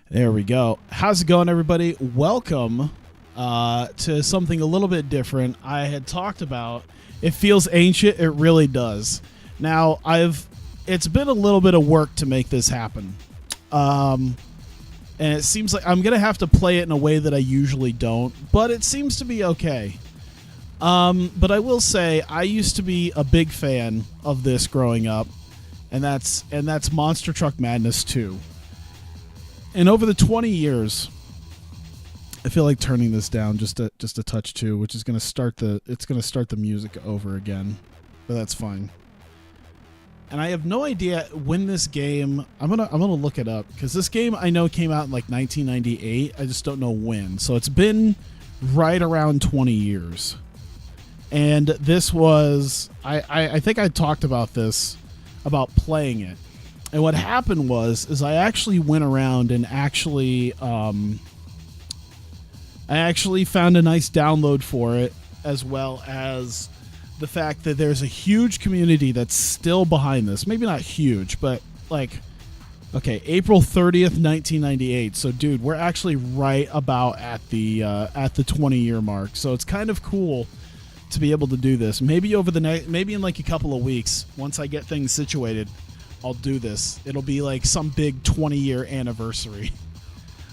There we go. How's it going, everybody? Welcome to something a little bit different. I had talked about it feels ancient. It really does. Now, it's been a little bit of work to make this happen. And it seems like I'm going to have to play it in a way that I usually don't, but it seems to be okay. But I will say I used to be a big fan of this growing up, and that's Monster Truck Madness 2. And over the 20 years, I feel like turning this down just a touch too, which is going to start the music over again, but that's fine. And I have no idea when this game. I'm gonna look it up because this game I know came out in like 1998. I just don't know when. So it's been right around 20 years. And this was I think I talked about this about playing it. And what happened is I actually went around and I actually found a nice download for it, as well as the fact that there's a huge community that's still behind this. Maybe not huge, but like, okay, April 30th, 1998. So, dude, we're actually right about at the 20-year mark. So it's kind of cool to be able to do this. Maybe maybe in like a couple of weeks, once I get things situated, I'll do this. It'll be like some big 20-year anniversary.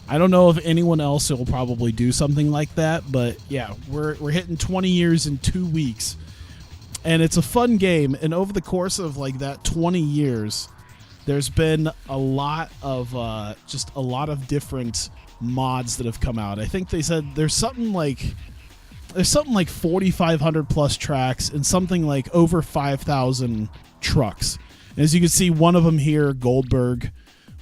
I don't know if anyone else will probably do something like that, but yeah, we're hitting 20 years in 2 weeks. And it's a fun game, and over the course of like that 20 years, there's been a lot of different mods that have come out. I think they said there's something like 4,500 plus tracks and something like over 5,000 trucks. And as you can see, one of them here, Goldberg,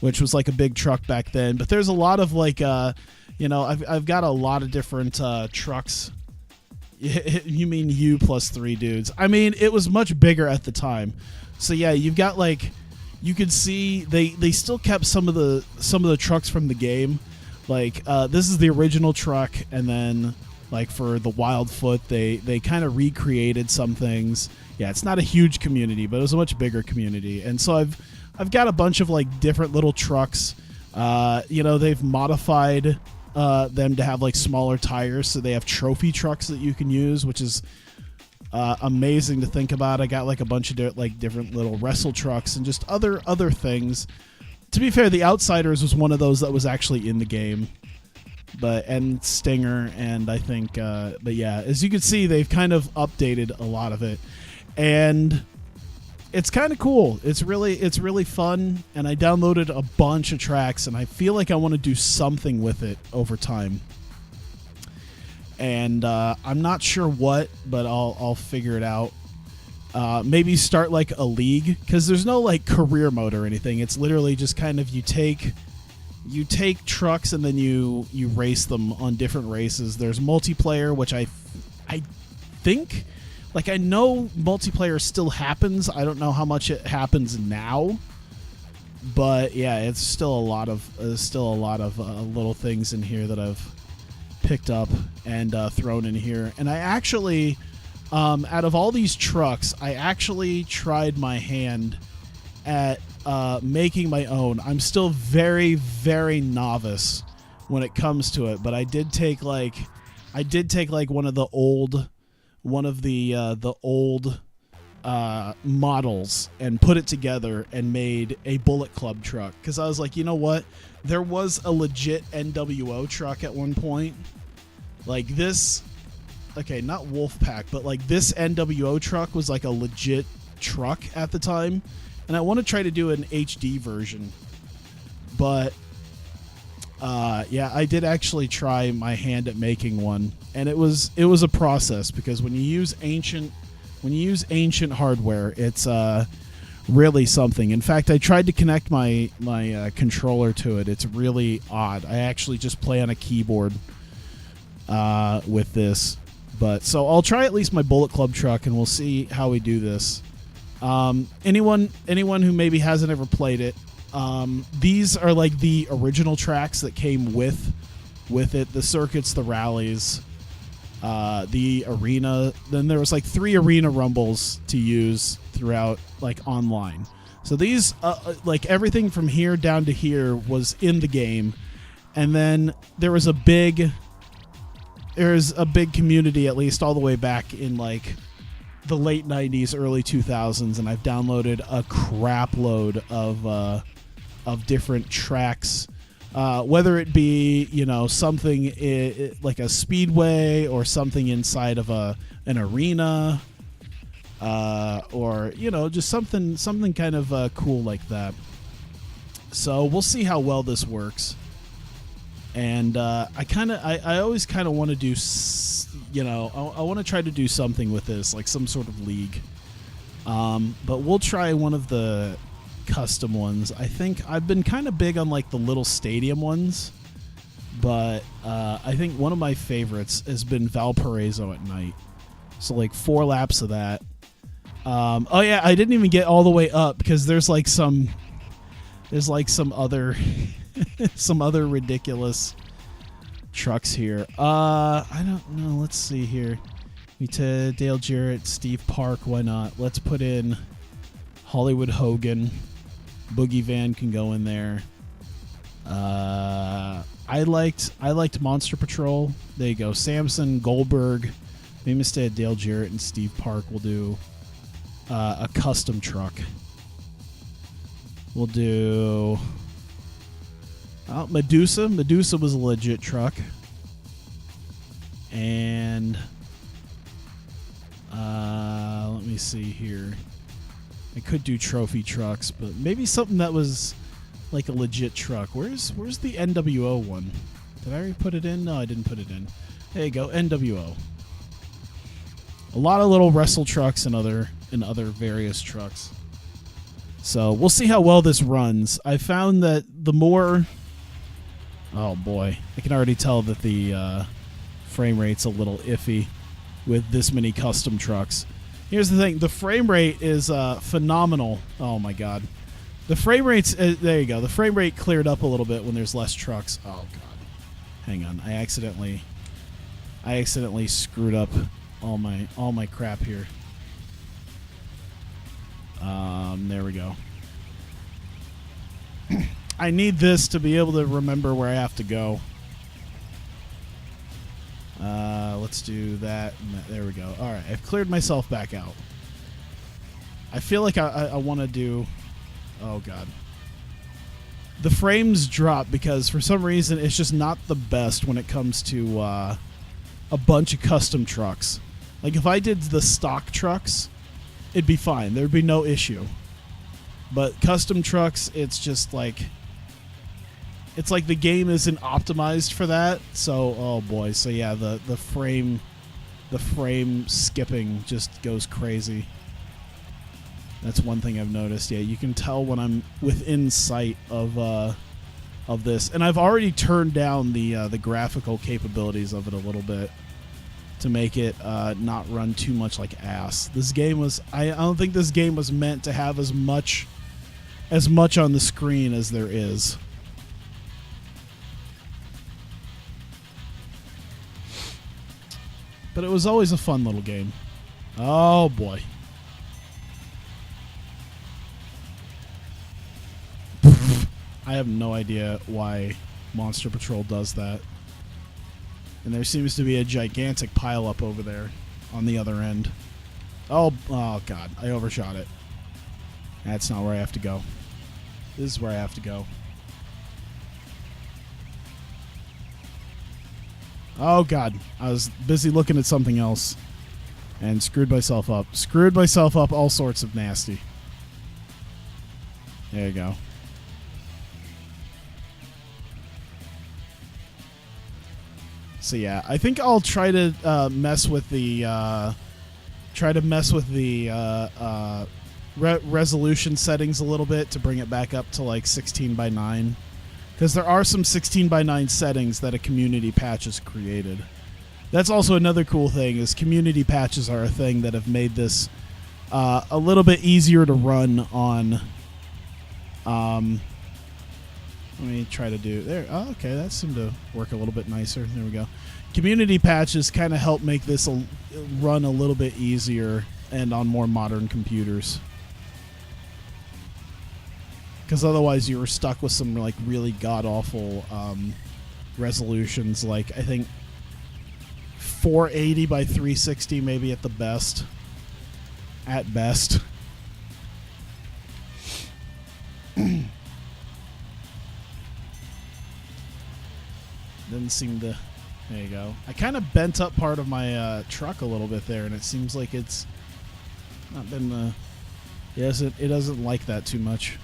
which was like a big truck back then. But there's a lot of like, I've got a lot of different trucks. You mean U plus 3 dudes? I mean, it was much bigger at the time. So yeah, you've got like, you could see they still kept some of the trucks from the game. Like this is the original truck, and then like for the Wildfoot, they kind of recreated some things. Yeah, it's not a huge community, but it was a much bigger community. And so I've got a bunch of like different little trucks. They've modified them to have like smaller tires, so they have trophy trucks that you can use, which is amazing to think about. I got like a bunch of different little wrestle trucks and just other things. To be fair, the Outsiders was one of those that was actually in the game, and Stinger, and I think but yeah, as you can see, they've kind of updated a lot of it, and it's kind of cool. It's really fun, and I downloaded a bunch of tracks, and I feel like I want to do something with it over time. And I'm not sure what, but I'll figure it out. Maybe start like a league, because there's no like career mode or anything. It's literally just kind of you take trucks and then you race them on different races. There's multiplayer, which I think. Like, I know multiplayer still happens. I don't know how much it happens now, but yeah, it's still a lot of little things in here that I've picked up and thrown in here. And I actually, out of all these trucks, I actually tried my hand at making my own. I'm still very, very novice when it comes to it, but I did take like one of the old models and put it together and made a Bullet Club truck, because I was like, you know what, there was a legit NWO truck at one point, like this, okay, not Wolfpack, but like this NWO truck was like a legit truck at the time, and I want to try to do an HD version, but yeah, I did actually try my hand at making one, and it was a process, because when you use ancient hardware, it's really something. In fact, I tried to connect my controller to it. It's really odd. I actually just play on a keyboard with this, but so I'll try at least my Bullet Club truck, and we'll see how we do this. Anyone who maybe hasn't ever played it. These are like the original tracks that came with it, the circuits, the rallies, the arena. Then there was like 3 arena rumbles to use throughout, like online. So these, like everything from here down to here was in the game. And then there's a big community, at least all the way back in like the late 90s, early 2000s, and I've downloaded a crap load of different tracks, whether it be, you know, something like a speedway or something inside of an arena, or, you know, just something kind of cool like that. So we'll see how well this works. And I always kind of want to do, you know, I want to try to do something with this, like some sort of league. But we'll try one of the custom ones. I think I've been kind of big on like the little stadium ones, but I think one of my favorites has been Valparaiso at night. So like 4 laps of that. Oh yeah, I didn't even get all the way up because there's some other some other ridiculous trucks here. I don't know. Let's see here. To Dale Jarrett, Steve Park. Why not? Let's put in Hollywood Hogan. Boogie Van can go in there. I liked Monster Patrol. There you go. Samson, Goldberg. Maybe instead of Dale Jarrett and Steve Park, we'll do a custom truck. We'll do Medusa. Medusa was a legit truck. And let me see here. I could do trophy trucks, but maybe something that was like a legit truck. Where's the NWO one? Did I already put it in? No, I didn't put it in. There you go, NWO. A lot of little wrestle trucks and other various trucks. So we'll see how well this runs. I found that the more... Oh boy, I can already tell that the frame rate's a little iffy with this many custom trucks. Here's the thing, the frame rate is phenomenal. Oh my god. The frame rate's... there you go. The frame rate cleared up a little bit when there's less trucks. Oh god. Hang on. I accidentally screwed up all my crap here. There we go. I need this to be able to remember where I have to go. Let's do that. There we go. All right, I've cleared myself back out. I feel like I want to do... Oh, God. The frames drop because for some reason it's just not the best when it comes to a bunch of custom trucks. Like if I did the stock trucks, it'd be fine. There'd be no issue. But custom trucks, it's just like... It's like the game isn't optimized for that. So, oh boy. So yeah, the frame skipping just goes crazy. That's one thing I've noticed. Yeah, you can tell when I'm within sight of this, and I've already turned down the graphical capabilities of it a little bit to make it not run too much like ass. This game was... I don't think this game was meant to have as much on the screen as there is. But it was always a fun little game. Oh, boy. I have no idea why Monster Patrol does that. And there seems to be a gigantic pileup over there on the other end. Oh, God. I overshot it. That's not where I have to go. This is where I have to go. Oh, God. I was busy looking at something else and screwed myself up. Screwed myself up all sorts of nasty. There you go. So, yeah, I think I'll try to mess with the resolution settings a little bit to bring it back up to like 16:9. Because there are some 16:9 settings that a community patch has created. That's also another cool thing, is community patches are a thing that have made this a little bit easier to run on. Let me try to do there. Oh, okay, that seemed to work a little bit nicer. There we go. Community patches kind of help make this run a little bit easier and on more modern computers. Because otherwise you were stuck with some like really god-awful resolutions, like I think 480 by 360 maybe at the best. At best. Didn't seem to... There you go. I kind of bent up part of my truck a little bit there, and it seems like it's not been... Yes, it doesn't like that too much.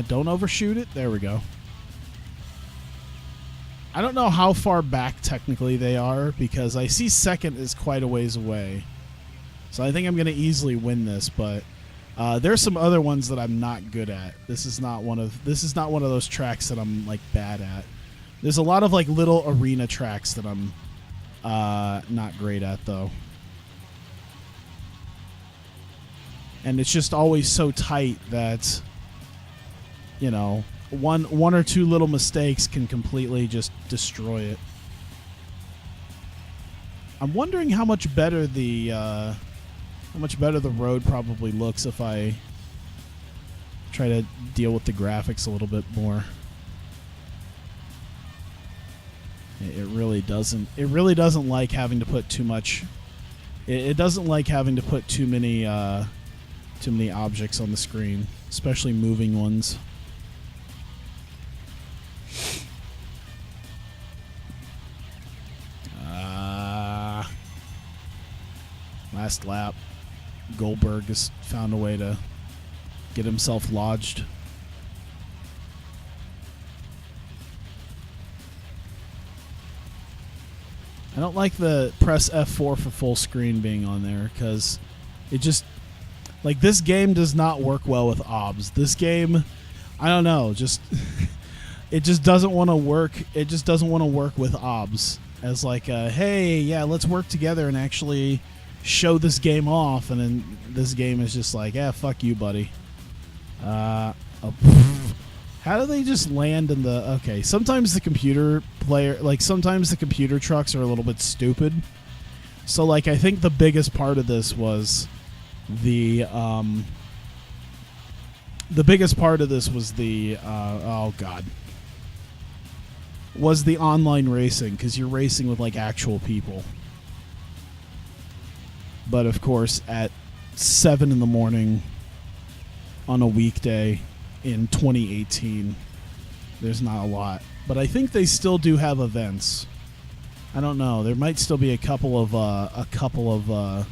Don't overshoot it. There we go. I don't know how far back technically they are, because I see second is quite a ways away. So I think I'm going to easily win this, but there's some other ones that I'm not good at. This is not one of those tracks that I'm like bad at. There's a lot of like little arena tracks that I'm not great at though. And it's just always so tight that, you know, one or two little mistakes can completely just destroy it. I'm wondering how much better the road probably looks if I try to deal with the graphics a little bit more. It really doesn't. It really doesn't like having to put too much. It doesn't like having to put too many objects on the screen, especially moving ones. Last lap, Goldberg has found a way to get himself lodged. I don't like the press F4 for full screen being on there, because it just, like, this game does not work well with OBS. This game, I don't know, just it just doesn't want to work. It just doesn't want to work with OBS as like, hey, yeah, let's work together and actually show this game off. And then this game is just like, yeah, fuck you, buddy. How do they just land in the... Okay, sometimes the computer sometimes the computer trucks are a little bit stupid. So, like, I think the biggest part of this was the biggest part of this was the, was the online racing, because you're racing with, like, actual people. But, of course, at 7 in the morning on a weekday in 2018, there's not a lot. But I think they still do have events. I don't know. There might still be a couple of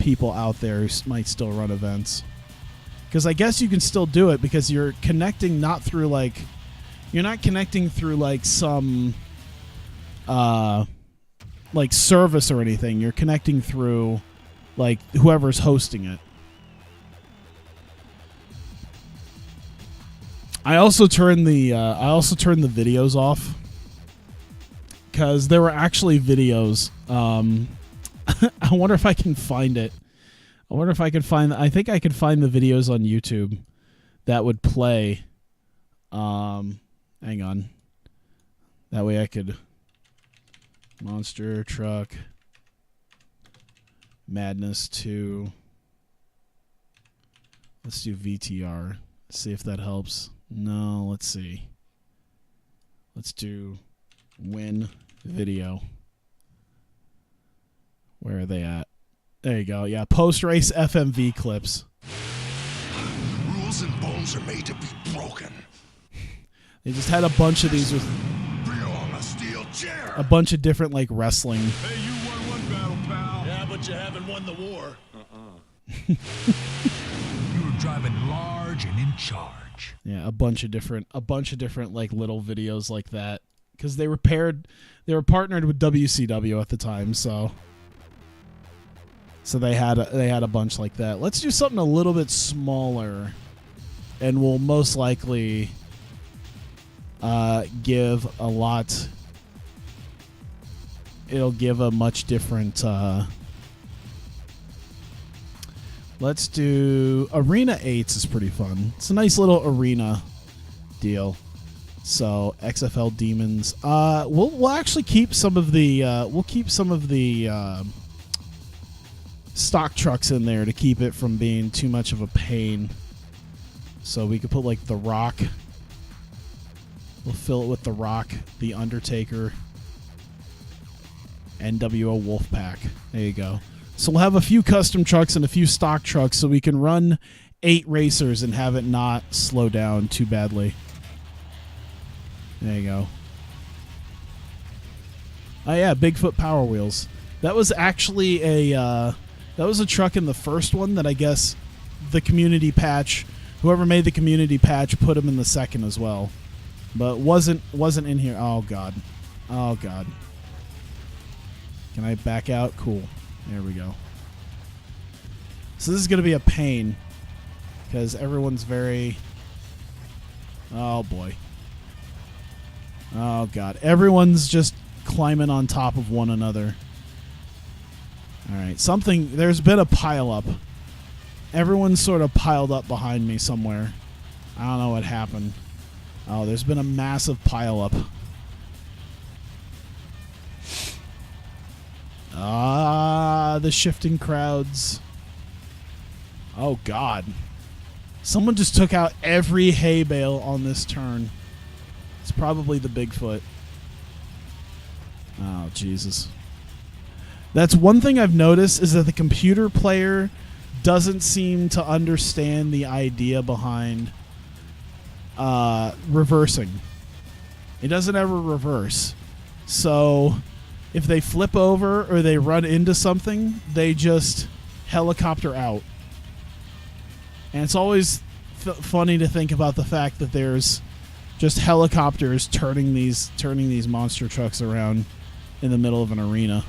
people out there who might still run events. Because I guess you can still do it, because you're connecting not through like... You're not connecting through like some like service or anything. You're connecting through like whoever's hosting it. I also turned the videos off, because there were actually videos. I wonder if I can find it. I think I could find the videos on YouTube that would play. Hang on. That way I could... Monster Truck Madness 2. Let's do VTR. See if that helps. No, let's see. Let's do win video. Where are they at? There you go. Yeah, post-race FMV clips. Rules and bones are made to be broken. They just had a bunch of these with a steel chair. A bunch of different like wrestling. Hey, you won one battle, pal. Yeah, but you haven't won the war. You were driving large and in charge. Yeah, a bunch of different like little videos like that, because they were partnered with WCW at the time, so they had a bunch like that. Let's do something a little bit smaller, and we'll most likely give a lot. It'll give a much different. Let's do Arena 8s is pretty fun. It's a nice little arena deal. So XFL Demons. We'll actually keep some of the stock trucks in there to keep it from being too much of a pain. So we could put like The Rock We'll fill it with The Rock, The Undertaker, NWO Wolfpack. There you go. So we'll have a few custom trucks and a few stock trucks so we can run 8 racers and have it not slow down too badly. There you go. Oh yeah, Bigfoot Power Wheels. That was actually a truck in the first one that I guess the community patch, whoever made the community patch, put them in the second as well, but wasn't in here. Oh god, oh god. Can I back out? Cool. There we go. So this is going to be a pain because everyone's very. Oh boy. Oh god, everyone's just climbing on top of one another. All right, there's been a pile up. Everyone's sort of piled up behind me somewhere. I don't know what happened. Oh, there's been a massive pile up. Ah, the shifting crowds. Oh god. Someone just took out every hay bale on this turn. It's probably the Bigfoot. Oh, Jesus. That's one thing I've noticed is that the computer player doesn't seem to understand the idea behind reversing. It doesn't ever reverse. So if they flip over or they run into something, they just helicopter out. And it's always funny to think about the fact that there's just helicopters turning these monster trucks around in the middle of an arena.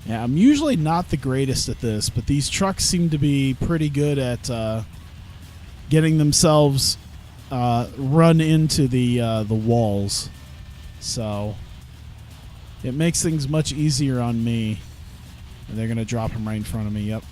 Yeah, I'm usually not the greatest at this, but these trucks seem to be pretty good at getting themselves run into the walls. So it makes things much easier on me. And they're going to drop him right in front of me. Yep.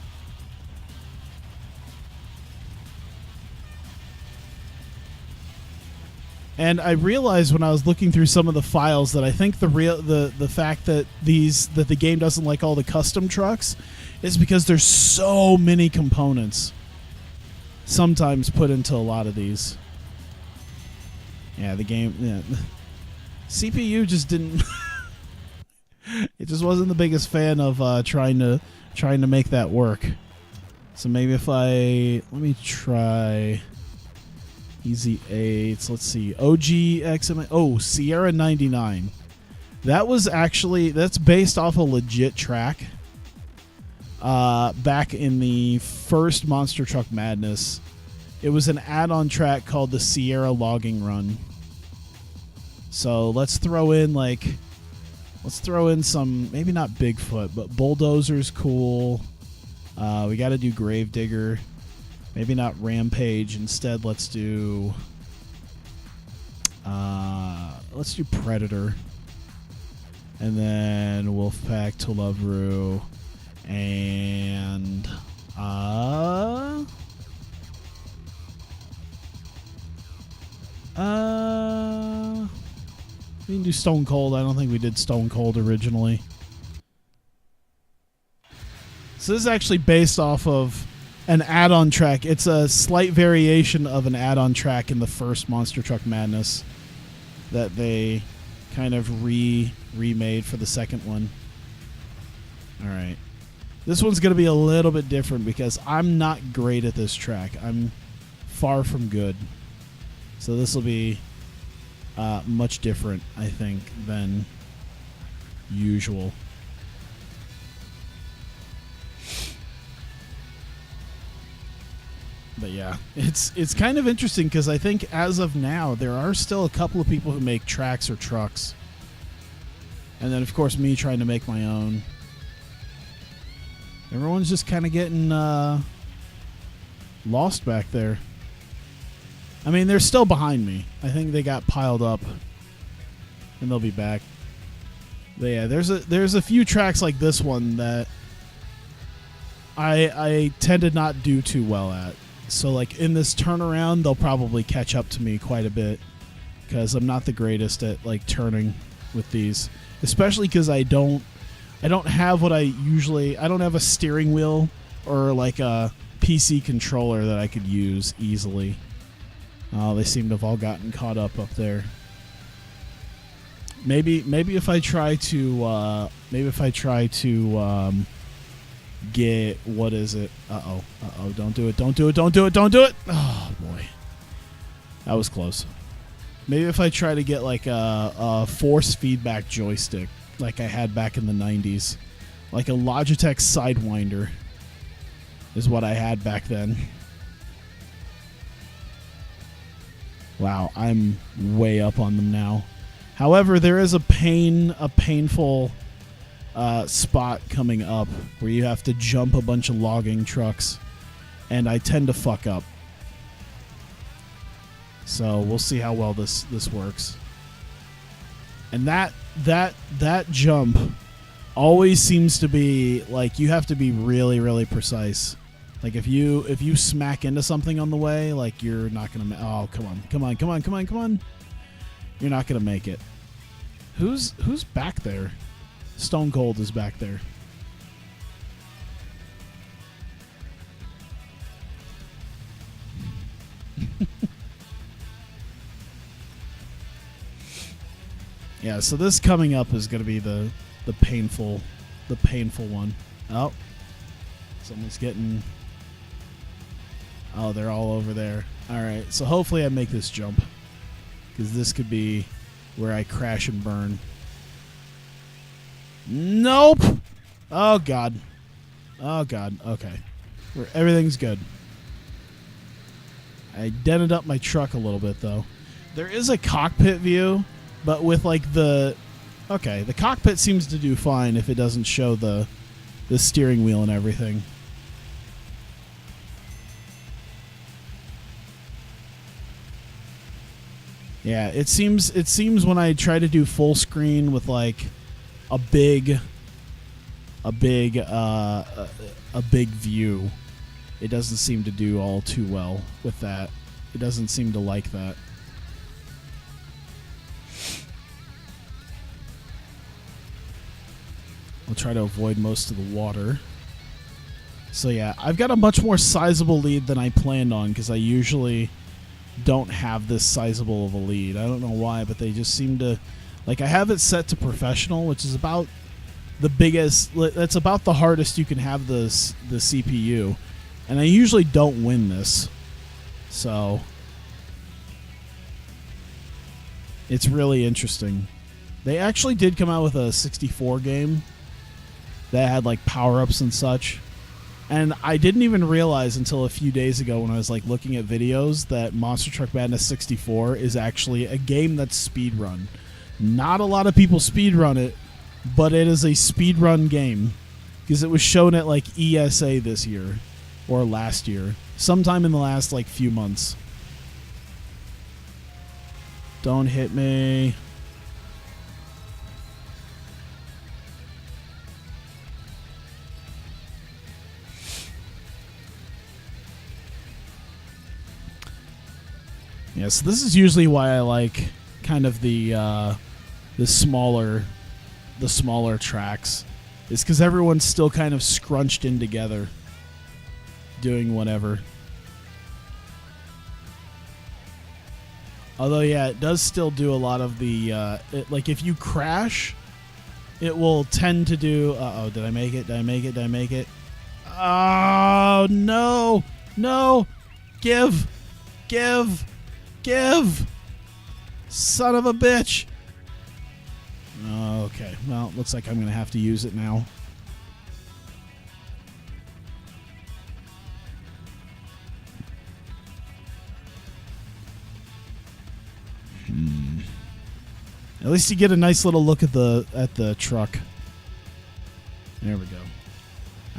And I realized when I was looking through some of the files that I think the fact that the game doesn't like all the custom trucks is because there's so many components sometimes put into a lot of these. Yeah, the game. Yeah. CPU just didn't. It just wasn't the biggest fan of trying to make that work. So maybe if let me try Easy 8s. Let's see. OGXM. Oh, Sierra 99. That's based off a legit track. Back in the first Monster Truck Madness, it was an add-on track called the Sierra Logging Run. So let's throw in some, maybe not Bigfoot, but Bulldozer's cool. We got to do Gravedigger. Maybe not Rampage. Instead, let's do Predator. And then Wolfpack, Tulovru, and we can do Stone Cold. I don't think we did Stone Cold originally. So this is actually based off of an add-on track. It's a slight variation of an add-on track in the first Monster Truck Madness that they kind of remade for the second one. All right. This one's going to be a little bit different because I'm not great at this track. I'm far from good. So this will be much different, I think, than usual. But yeah, it's kind of interesting because I think as of now, there are still a couple of people who make tracks or trucks. And then, of course, me trying to make my own. Everyone's just kind of getting lost back there. I mean, they're still behind me. I think they got piled up, and they'll be back. But yeah, there's a few tracks like this one that I tend to not do too well at. So like in this turnaround, they'll probably catch up to me quite a bit because I'm not the greatest at like turning. with these, especially because I don't have what I don't have a steering wheel or like a PC controller that I could use easily. Oh, they seem to have all gotten caught up there. Maybe if I try to get, what is it? Uh-oh. Don't do it. Oh boy. That was close. Maybe if I try to get like a force feedback joystick like I had back in the 90s. Like a Logitech Sidewinder is what I had back then. Wow, I'm way up on them now. However, there is a painful spot coming up where you have to jump a bunch of logging trucks, and I tend to fuck up. So we'll see how well this works. And that jump always seems to be like you have to be really, really precise. Like if you smack into something on the way, like you're not gonna. Oh, come on! You're not gonna make it. Who's back there? Stone Cold is back there. Yeah, so this coming up is gonna be the painful one. Oh, someone's getting. Oh, they're all over there. All right, so hopefully I make this jump, because this could be where I crash and burn. Nope. Oh God. Okay, everything's good. I dented up my truck a little bit though. There is a cockpit view, but with like the cockpit seems to do fine if it doesn't show the steering wheel and everything. Yeah, it seems when I try to do full screen with like a big view, it doesn't seem to do all too well with that. It doesn't seem to like that. I'll try to avoid most of the water. So yeah, I've got a much more sizable lead than I planned on, because I usually don't have this sizable of a lead. I don't know why, but they just seem to, like, I have it set to professional, which is about the biggest, that's about the hardest you can have the CPU, and I usually don't win this, so it's really interesting. They actually did come out with a 64 game that had like power-ups and such. And I didn't even realize until a few days ago when I was like looking at videos that Monster Truck Madness 64 is actually a game that's speedrun. Not a lot of people speedrun it, but it is a speedrun game, because it was shown at like ESA this year or last year, sometime in the last like few months. Don't hit me. Yeah, so this is usually why I like kind of the smaller tracks, is because everyone's still kind of scrunched in together, doing whatever. Although, yeah, it does still do a lot of the like if you crash, it will tend to do. Uh-oh, did I make it? Oh no! Give! Son of a bitch! Okay, well, looks like I'm going to have to use it now. At least you get a nice little look at the truck. There we go.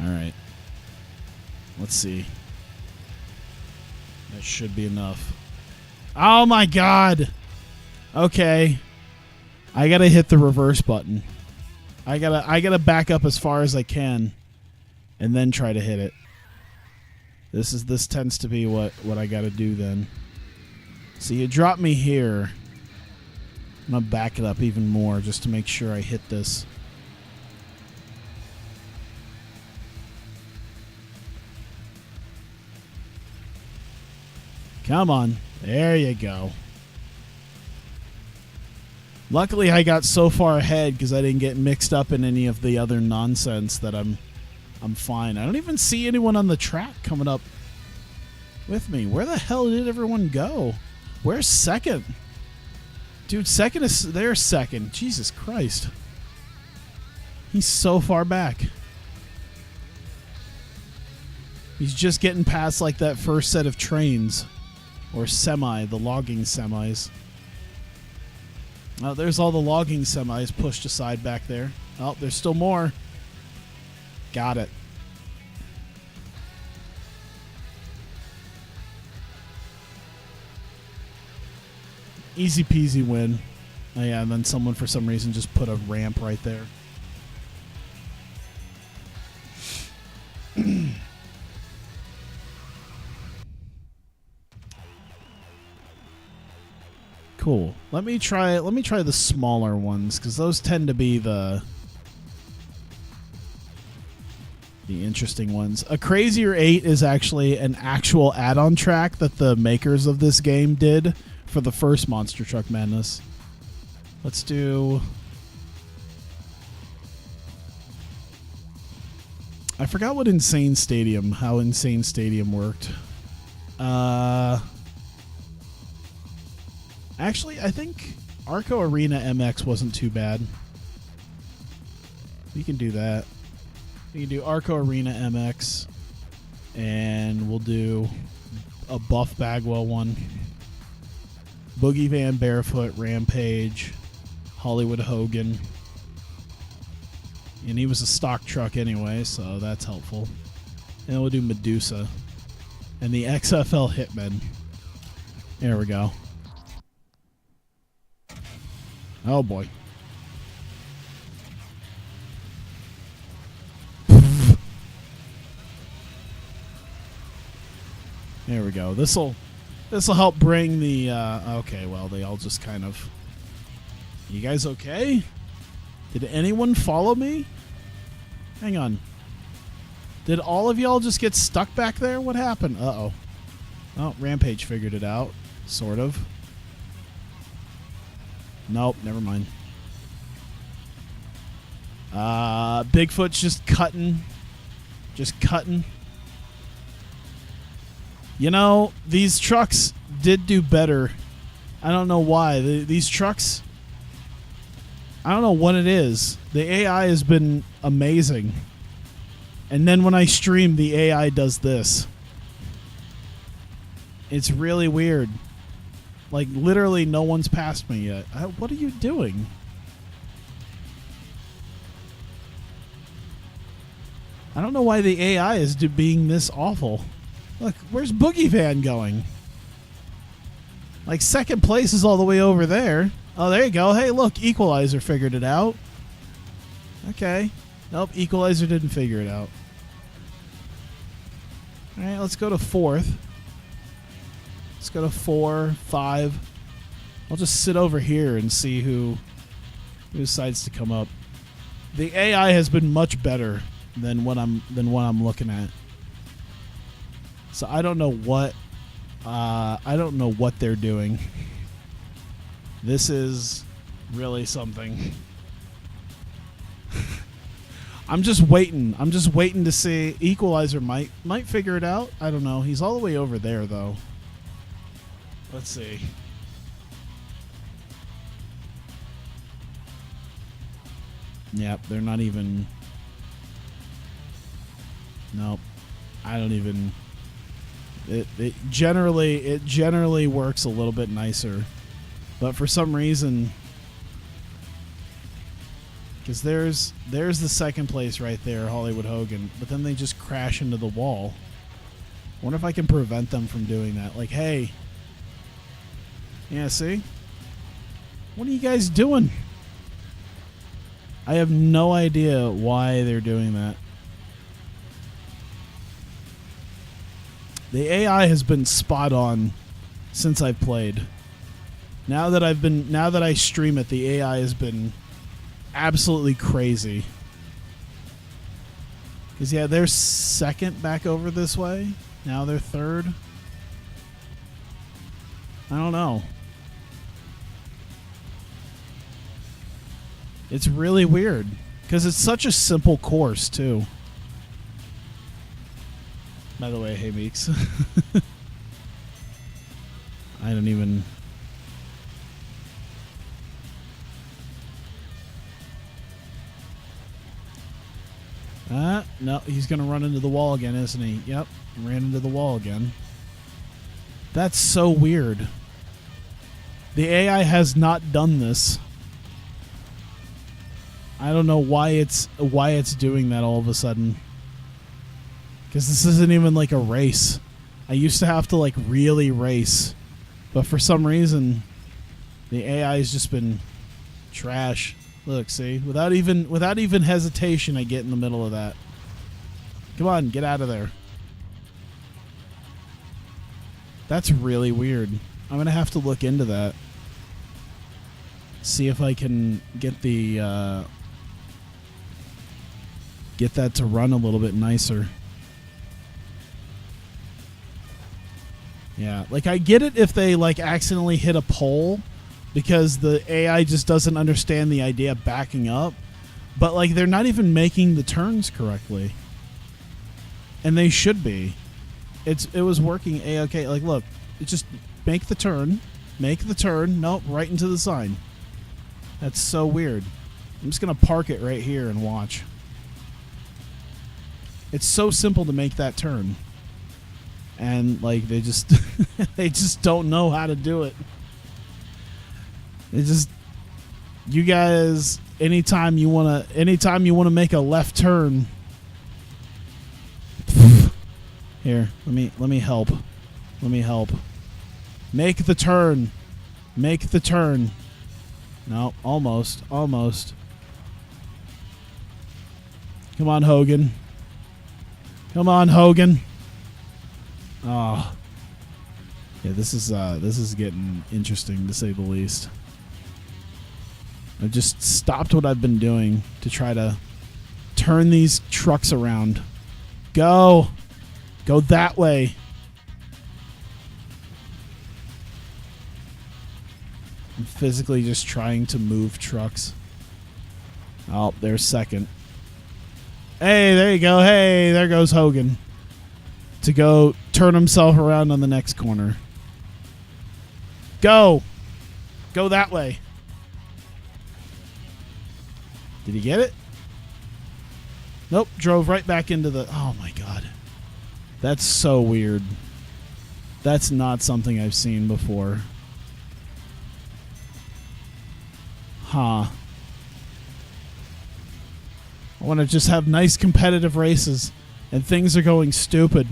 All right. Let's see. That should be enough. Oh my God. Okay. I gotta hit the reverse button. I gotta back up as far as I can, and then try to hit it. This tends to be what I gotta do then. So you drop me here, I'm going to back it up even more just to make sure I hit this. Come on. There you go. Luckily, I got so far ahead because I didn't get mixed up in any of the other nonsense that I'm fine. I don't even see anyone on the track coming up with me. Where the hell did everyone go? Where's second? Dude, second is... There's second. Jesus Christ. He's so far back. He's just getting past, like, that first set of trains. Or the logging semis. Oh, there's all the logging semis pushed aside back there. Oh, there's still more. Got it. Easy peasy win. Oh, yeah, and then someone for some reason just put a ramp right there. Cool. Let me try the smaller ones because those tend to be the interesting ones. A Crazier 8 is actually an actual add-on track that the makers of this game did for the first Monster Truck Madness. Let's do... I forgot what how Insane Stadium worked. Actually, I think Arco Arena MX wasn't too bad. We can do that. We can do Arco Arena MX, and we'll do a Buff Bagwell one. Boogie Van Barefoot, Rampage, Hollywood Hogan. And he was a stock truck anyway, so that's helpful. And then we'll do Medusa. And the XFL Hitman. There we go. Oh boy. There we go. This'll help bring the okay, well, they all just kind of... You guys okay? Did anyone follow me? Hang on. Did all of y'all just get stuck back there? What happened? Uh-oh. Oh, Rampage figured it out. Sort of. Nope, never mind. Bigfoot's just cutting. Just cutting. You know, these trucks did do better. I don't know why. These trucks... I don't know what it is. The AI has been amazing. And then when I stream, the AI does this. It's really weird. Like, literally no one's passed me yet. What are you doing? I don't know why the AI is being this awful. Look, where's Boogie Van going? Like, second place is all the way over there. Oh, there you go. Hey, look, Equalizer figured it out. Okay. Nope, Equalizer didn't figure it out. All right, let's go to fourth. Let's go to 4, 5. I'll just sit over here and see who decides to come up. The AI has been much better than what I'm looking at. So I don't know what they're doing. This is really something. I'm just waiting. I'm just waiting to see. Equalizer might figure it out. I don't know. He's all the way over there though. Let's see. Yep, they're not even... Nope. I don't even... It generally works a little bit nicer. But for some reason... Because there's the second place right there, Hollywood Hogan. But then they just crash into the wall. I wonder if I can prevent them from doing that. Like, hey... Yeah, see? What are you guys doing? I have no idea why they're doing that. The AI has been spot on since I've played. Now that I stream it, the AI has been absolutely crazy. Because, yeah, they're second back over this way. Now they're third. I don't know. It's really weird. Because it's such a simple course, too. By the way, hey, Meeks. I don't even... No, he's going to run into the wall again, isn't he? Yep, ran into the wall again. That's so weird. The AI has not done this. I don't know why it's doing that all of a sudden. Because this isn't even like a race. I used to have to like really race. But for some reason, the AI has just been trash. Look, see? Without even hesitation, I get in the middle of that. Come on, get out of there. That's really weird. I'm going to have to look into that. See if I can get the... get that to run a little bit nicer. Yeah, like I get it if they like accidentally hit a pole because the AI just doesn't understand the idea of backing up, but like they're not even making the turns correctly. And they should be. It was working A-okay. Like look, it just make the turn. Nope, right into the sign. That's so weird. I'm just going to park it right here and watch. It's so simple to make that turn. And like they just they just don't know how to do it. It just you guys anytime you want to make a left turn. Here, let me help. Make the turn. No, almost. Come on, Hogan. Oh. Yeah, this is getting interesting to say the least. I've just stopped what I've been doing to try to turn these trucks around. Go that way. I'm physically just trying to move trucks. Oh, there's second. Hey, there you go. Hey, there goes Hogan. To go turn himself around on the next corner. Go that way. Did he get it? Nope, drove right back into the... Oh, my God. That's so weird. That's not something I've seen before. Huh. I want to just have nice competitive races, and things are going stupid.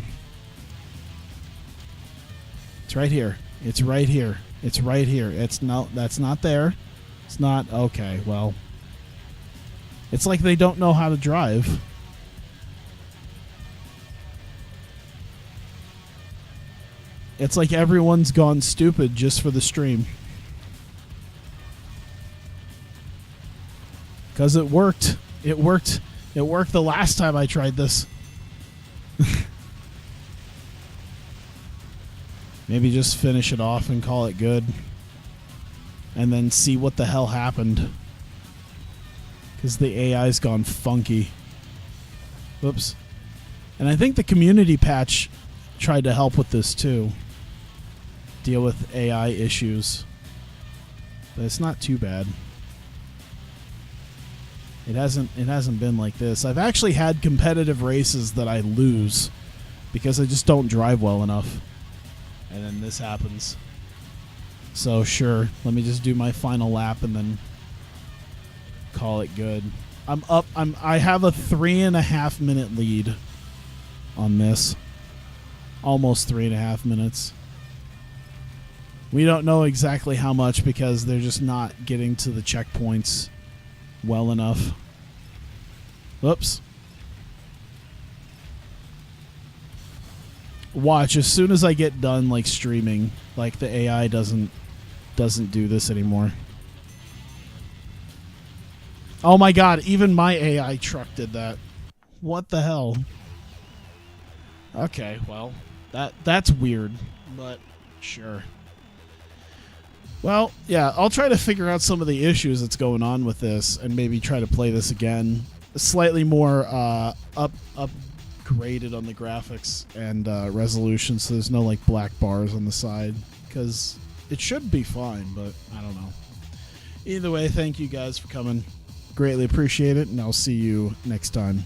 It's right here. It's right here. It's no, that's not there. It's not. Okay, well. It's like they don't know how to drive. It's like everyone's gone stupid just for the stream. Because it worked. It worked the last time I tried this. Maybe just finish it off and call it good. And then see what the hell happened. Because the AI's gone funky. Whoops. And I think the community patch tried to help with this too. Deal with AI issues. But it's not too bad. It hasn't been like this. I've actually had competitive races that I lose because I just don't drive well enough. And then this happens. So sure, let me just do my final lap and then call it good. I'm up. I have a 3.5 minute lead on this. Almost 3.5 minutes. We don't know exactly how much because they're just not getting to the checkpoints well enough. Whoops. Watch, as soon as I get done like streaming, like the AI doesn't doesn't do this anymore. Oh my god, even my AI truck did that. What the hell? Okay, well, that's weird, but sure. Well, yeah, I'll try to figure out some of the issues that's going on with this and maybe try to play this again. Slightly more upgraded on the graphics and resolution, so there's no like black bars on the side, because it should be fine, but I don't know. Either way, thank you guys for coming. Greatly appreciate it, and I'll see you next time.